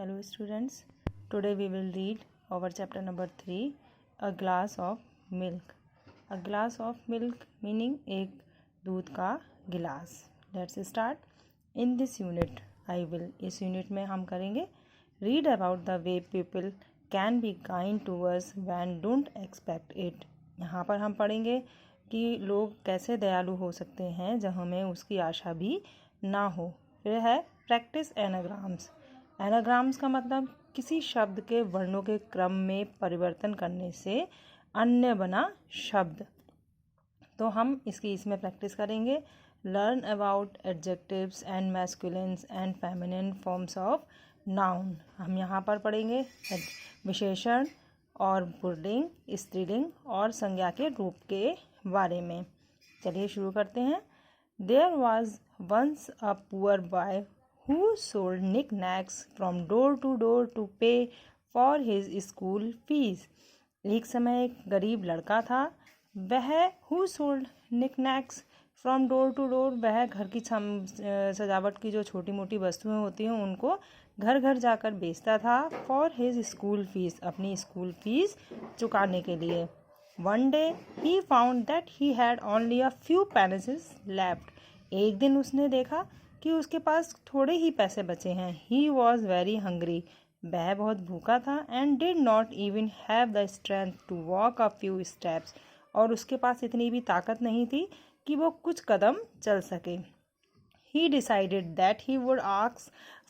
Hello students, today we will read our chapter number 3, a glass of milk. A glass of milk meaning एक दूध का गिलास. Let's start. In this unit, इस unit में हम करेंगे read about the way people can be kind to us when don't expect it. यहाँ पर हम पढ़ेंगे कि लोग कैसे दयालु हो सकते हैं जब हमें उसकी आशा भी ना हो. फिर है प्रैक्टिस एनाग्राम्स. एनाग्राम्स का मतलब किसी शब्द के वर्णों के क्रम में परिवर्तन करने से अन्य बना शब्द. तो हम इसमें प्रैक्टिस करेंगे. Learn about adjectives and masculines and feminine forms of noun. हम यहाँ पर पढ़ेंगे विशेषण और पुल्लिंग, स्त्रीलिंग और संज्ञा के रूप के बारे में. चलिए शुरू करते हैं. There was once a poor boy who sold knickknacks from door to pay for his school fees. एक समय एक गरीब लड़का था. वह who sold knickknacks from door to door, वह घर की सजावट की जो छोटी मोटी वस्तुएं होती हैं उनको घर घर जाकर बेचता था. for his school fees, अपनी स्कूल फीस चुकाने के लिए. One day he found that he had only a few pennies left. एक दिन उसने देखा कि उसके पास थोड़े ही पैसे बचे हैं. He was very hungry. वह बहुत भूखा था. And did not even have the strength to walk a few steps. और उसके पास इतनी भी ताकत नहीं थी कि वो कुछ कदम चल सके. He decided that he would ask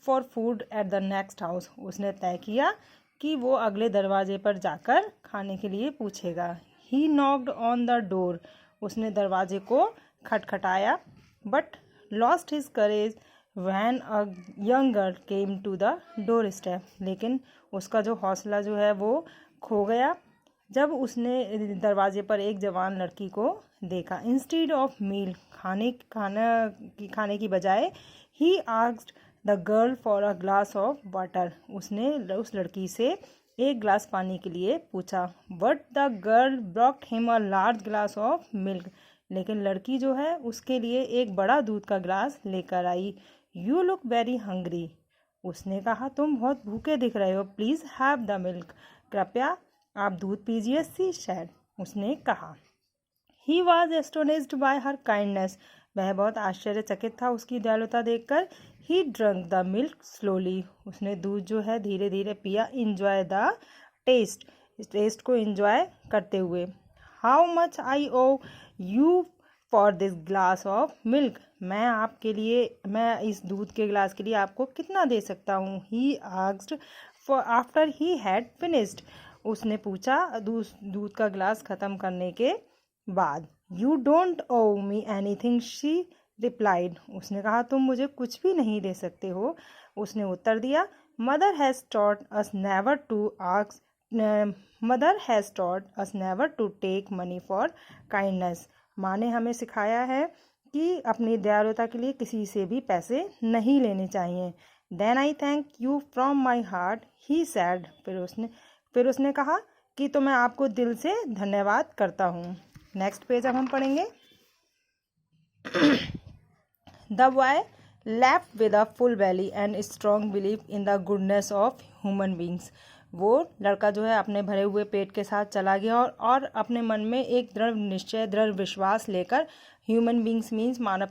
for food at the next house. उसने तय किया कि वो अगले दरवाजे पर जाकर खाने के लिए पूछेगा. He knocked on the door. उसने दरवाजे को खटखटाया. But lost his courage when a young girl came to the doorstep. लेकिन उसका जो हौसला जो है वो खो गया जब उसने दरवाजे पर एक जवान लड़की को देखा. Instead of meal, खाने की बजाय he asked the girl for a glass of water. उसने उस लड़की से एक ग्लास पानी के लिए पूछा. But the girl brought him a large glass of milk. लेकिन लड़की जो है उसके लिए एक बड़ा दूध का ग्लास लेकर आई. You look very hungry. उसने कहा तुम बहुत भूखे दिख रहे हो. Please have the milk. कृपया आप दूध पीजिए. She said. उसने कहा. He was astonished by her kindness. वह बहुत आश्चर्यचकित था उसकी दयालुता देखकर. He drunk the milk slowly. उसने दूध जो है धीरे धीरे पिया. इंजॉय द टेस्ट को इंजॉय करते हुए. How much I owe you for this glass of milk. मैं इस दूध के गिलास के लिए आपको कितना दे सकता हूँ. He asked for after he had finished. उसने पूछा दूध का गिलास ख़त्म करने के बाद. You don't owe me anything, she replied. उसने कहा तुम मुझे कुछ भी नहीं दे सकते हो. उसने उत्तर दिया. Mother has taught us never to take money for kindness. माँ ने हमें सिखाया है कि अपनी दयालुता के लिए किसी से भी पैसे नहीं लेने चाहिए. Then I thank you from my heart, he said. फिर उसने कहा कि तो मैं आपको दिल से धन्यवाद करता हूँ. नेक्स्ट पेज अब हम पढ़ेंगे. The boy left with a full belly and strong belief in the goodness of human beings. वो लड़का जो है अपने भरे हुए पेट के साथ चला गया और अपने मन में एक दृढ़ निश्चय, दृढ़ विश्वास लेकर, ह्यूमन बींग्स मीन्स मानव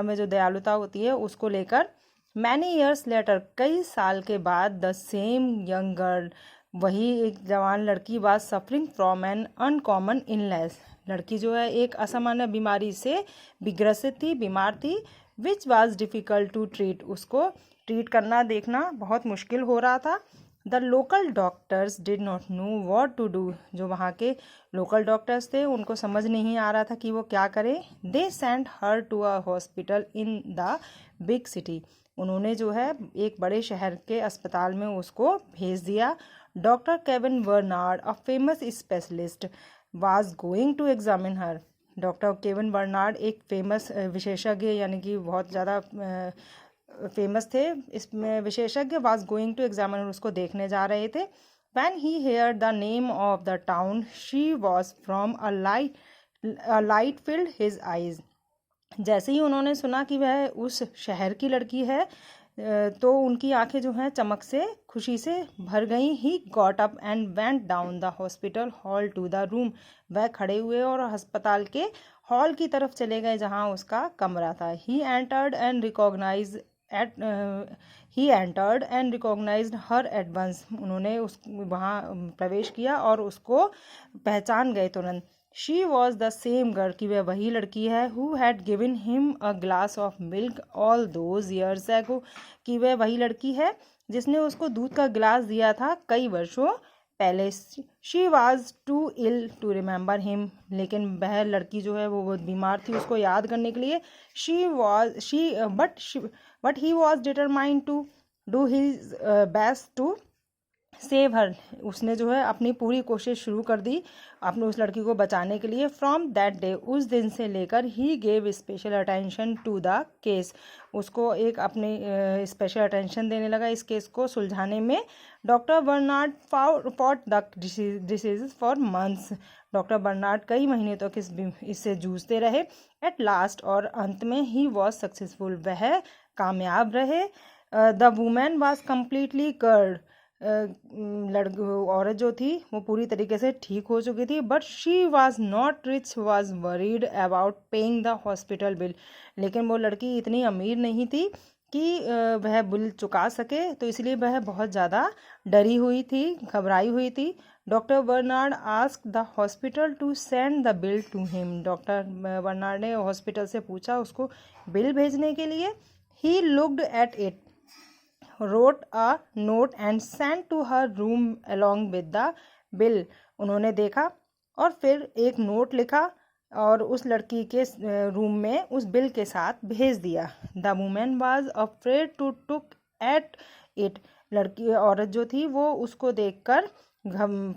में जो दयालुता होती है उसको लेकर. मैनी ईयर्स लेटर, कई साल के बाद, द सेम यंग गर्ल, वही एक जवान लड़की, was suffering from an uncommon illness. लड़की जो है एक असामान्य बीमारी से ग्रसित थी, बीमार थी. Which was difficult to treat, उसको ट्रीट करना देखना बहुत मुश्किल हो रहा था. The local doctors did not know what to do. जो वहाँ के लोकल डॉक्टर्स थे उनको समझ नहीं आ रहा था कि वो क्या करें. They sent her to a hospital in the big city. उन्होंने जो है एक बड़े शहर के अस्पताल में उसको भेज दिया. Doctor Kevin Bernard, a famous specialist, was going to examine her. Doctor Kevin Bernard एक फेमस विशेषज्ञ, यानी कि बहुत ज़्यादा फेमस थे इसमें विशेषज्ञ, वाज गोइंग टू एग्जामिन, उसको देखने जा रहे थे. When he heard the name of the town, she was from a light filled his eyes. जैसे ही उन्होंने सुना कि वह उस शहर की लड़की है तो उनकी आंखें जो हैं चमक से खुशी से भर गई। He got up and went down the hospital hall to the room. वह खड़े हुए और अस्पताल के हॉल की तरफ चले गए जहां उसका कमरा था। He entered and recognised her at once. उन्होंने उस वहाँ प्रवेश किया और उसको पहचान गए तुरंत। She was the same girl, कि वह वही लड़की है, who had given him a glass of milk all those years ago, कि वह वही लड़की है जिसने उसको दूध का गिलास दिया था कई वर्षों पहले। She was too ill to remember him, लेकिन वह लड़की जो है वो बहुत बीमार थी उसको याद करने के लिए। But he was determined to do his best to save her. उसने जो है अपनी पूरी कोशिश शुरू कर दी अपने उस लड़की को बचाने के लिए। फ्रॉम दैट डे, उस दिन से लेकर, he gave special attention to the case. उसको एक अपने स्पेशल अटेंशन देने लगा इस केस को सुलझाने में। Doctor Bernard fought the disease for months. Doctor Bernard कई महीने तक इससे जूझते रहे। एट लास्ट, और अंत में, ही वॉज सक्सेसफुल, वह कामयाब रहे। The woman was completely cured. औरत जो थी वो पूरी तरीके से ठीक हो चुकी थी। But she was not rich, was worried about paying the hospital bill. लेकिन वो लड़की इतनी अमीर नहीं थी कि वह बिल चुका सके, तो इसलिए वह बहुत ज़्यादा डरी हुई थी, घबराई हुई थी। Doctor Bernard asked the hospital to send the bill to him. Doctor Bernard ने हॉस्पिटल से पूछा उसको बिल भेजने के लिए। He looked at it, wrote a note and sent to her room along with the bill. उन्होंने देखा और फिर एक नोट लिखा और उस लड़की के रूम में उस बिल के साथ भेज दिया। The woman was afraid to look at it. लड़की औरत जो थी वो उसको देखकर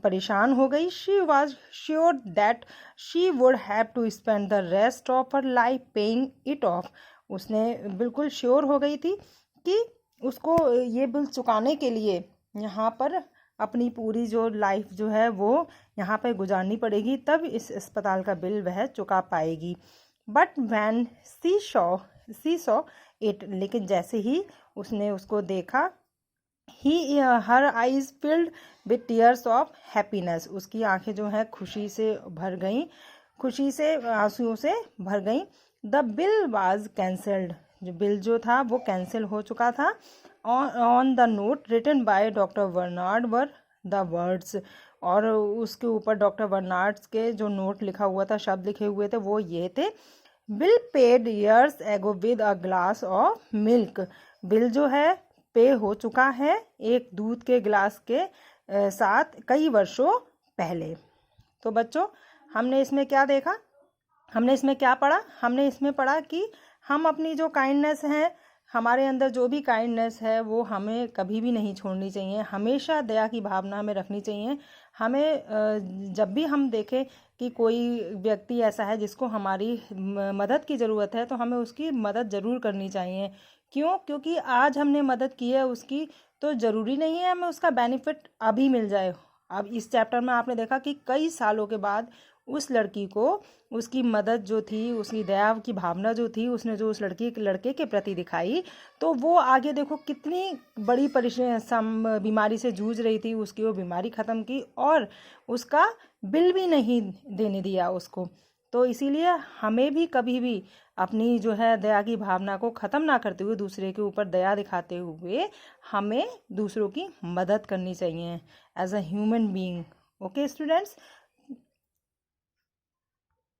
परेशान हो गई। She was sure that she would have to spend the rest of her life paying it off. उसने बिल्कुल श्योर हो गई थी कि उसको ये बिल चुकाने के लिए यहाँ पर अपनी पूरी जो लाइफ जो है वो यहाँ पर गुजारनी पड़ेगी, तब इस अस्पताल का बिल वह चुका पाएगी। But when C saw it, लेकिन जैसे ही उसने उसको देखा, her eyes filled with tears of happiness. उसकी आंखें जो है खुशी से भर गईं, खुशी से आंसुओं से भर गईं। द बिल वाज कैंसल्ड, जो बिल जो था वो कैंसिल हो चुका था। On the note written by doctor Bernard were the words, और उसके ऊपर डॉक्टर बर्नार्ड के जो नोट लिखा हुआ था, शब्द लिखे हुए थे, वो ये थे। Bill paid years ago with a glass of milk. Bill जो है पे हो चुका है एक दूध के गिलास के साथ कई वर्षों पहले। तो बच्चों, हमने इसमें क्या देखा, हमने इसमें क्या पढ़ा? हमने इसमें पढ़ा कि हम अपनी जो काइंडनेस है, हमारे अंदर जो भी काइंडनेस है वो हमें कभी भी नहीं छोड़नी चाहिए। हमेशा दया की भावना हमें रखनी चाहिए। हमें जब भी हम देखें कि कोई व्यक्ति ऐसा है जिसको हमारी मदद की ज़रूरत है, तो हमें उसकी मदद ज़रूर करनी चाहिए। क्यों? क्योंकि आज हमने मदद की है उसकी, तो ज़रूरी नहीं है हमें उसका बेनिफिट अभी मिल जाए। अब इस चैप्टर में आपने देखा कि कई सालों के बाद उस लड़की को उसकी मदद जो थी, उसकी दया की भावना जो थी, उसने जो उस लड़के के प्रति दिखाई, तो वो आगे देखो कितनी बड़ी बीमारी से जूझ रही थी, उसकी वो बीमारी ख़त्म की और उसका बिल भी नहीं देने दिया उसको। तो इसीलिए हमें भी कभी भी अपनी जो है दया की भावना को ख़त्म ना करते हुए, दूसरे के ऊपर दया दिखाते हुए, हमें दूसरों की मदद करनी चाहिए as a human being. Okay students,